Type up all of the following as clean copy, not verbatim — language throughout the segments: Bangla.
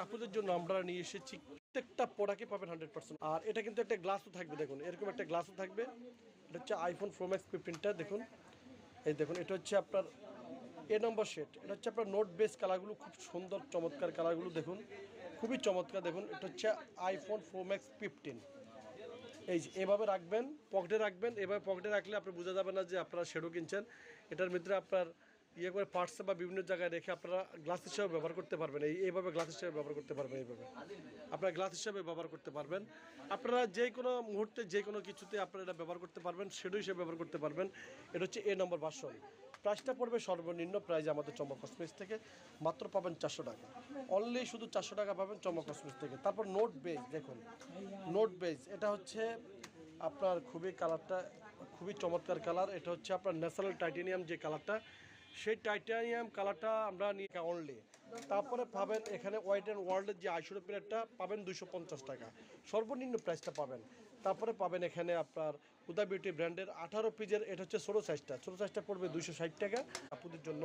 আপুদের জন্য আমরা নিয়ে এসেছি প্রত্যেকটা প্রোডাক্টে পাবেন 100%। আর এটা কিন্তু একটা গ্লাসও থাকবে, দেখুন এরকম একটা গ্লাসও থাকবে। এটা হচ্ছে আইফোন প্রো ম্যাক্স 15টা, দেখুন এই দেখুন এটা হচ্ছে আপনার নম্বর সেট। এটা হচ্ছে আপনার নোট বেস কালারগুলো খুব সুন্দর চমৎকার কালারগুলো দেখুন, খুবই চমৎকার। দেখুন এটা হচ্ছে আইফোন প্রো ম্যাক্স 15। এই যে এভাবে রাখবেন, পকেটে রাখবেন। এভাবে পকেটে রাখলে আপনি বোঝা যাবে না যে আপনারা শেডো কিনছেন। এটার ভিতরে আপনার ইয়ে করে পার্টসে বা বিভিন্ন জায়গায় রেখে আপনারা গ্লাস হিসেবে ব্যবহার করতে পারবেন। এইভাবে গ্লাস হিসেবে ব্যবহার করতে পারবেন, এইভাবে আপনারা গ্লাস হিসেবে ব্যবহার করতে পারবেন। আপনারা যে কোনো মুহূর্তে যে কোনো কিছুতে আপনারা এটা ব্যবহার করতে পারবেন, শেডো হিসেবে ব্যবহার করতে পারবেন। এটা হচ্ছে নম্বর ভার্সন। প্রাইসটা পড়বে সর্বনিম্ন প্রাইস আমাদের চমক কসমেটিক্স থেকে মাত্র পাবেন 400 টাকা। অনলি শুধু 400 টাকা পাবেন চমক কসমেটিক্স থেকে। তারপর নোট বেজ, দেখুন নোট বেজ এটা হচ্ছে আপনার খুবই কালারটা খুবই চমৎকার কালার। এটা হচ্ছে আপনার ন্যাচারাল টাইটেনিয়াম যে কালারটা, সেই টাইটেনিয়াম কালারটা আমরা নিয়ে অনলি। তারপরে পাবেন এখানে হোয়াইট অ্যান্ড ওয়ার্ল্ডের যে আইশ্যাডো প্লেটটা পাবেন 250 টাকা, সর্বনিম্ন প্রাইসটা পাবেন। তারপরে পাবেন এখানে আপনার হুদা বিউটি ব্র্যান্ডের 18 পিসের, এটা হচ্ছে ছোটো সাইজটা পড়বে 260 টাকা আপুদের জন্য।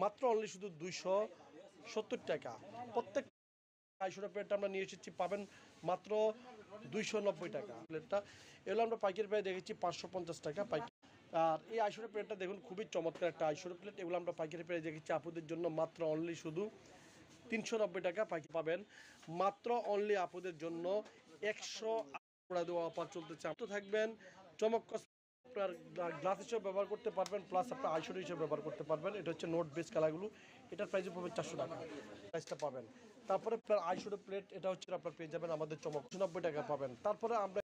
মাত্র অনলি শুধু 270 টাকা। প্রত্যেক আইশ্যাডো প্লেটটা আমরা নিয়ে এসেছি পাবেন মাত্র 290 টাকা প্লেটটা। এগুলো আমরা পাইকারি প্রায় দেখেছি 550 টাকা পাইকারি। আর এই আইশ্যাডো প্লেটটা দেখুন খুবই চমৎকার একটা আইশ্যাডো প্লেট। এগুলো আমরা পাইকারি প্রায় দেখেছি আপুদের জন্য মাত্র অনলি শুধু 390 টাকা পাইকারি পাবেন। মাত্র অনলি আপুদের জন্য 100 দেওয়া অফার চলতেছে। আপনি থাকবেন চমক আপনার গ্লাস হিসেবে ব্যবহার করতে পারবেন, প্লাস আপনার আইশ্যাডো হিসেবে ব্যবহার করতে পারবেন। এটা হচ্ছে নোট বেস কালারগুলো, এটার প্রাইসে পাবেন 400 টাকা প্রাইসটা পাবেন। তারপরে আপনার আইশ্যাডো প্লেট এটা হচ্ছে আপনার পেয়ে যাবেন আমাদের চমক 90 টাকা পাবেন। তারপরে আমরা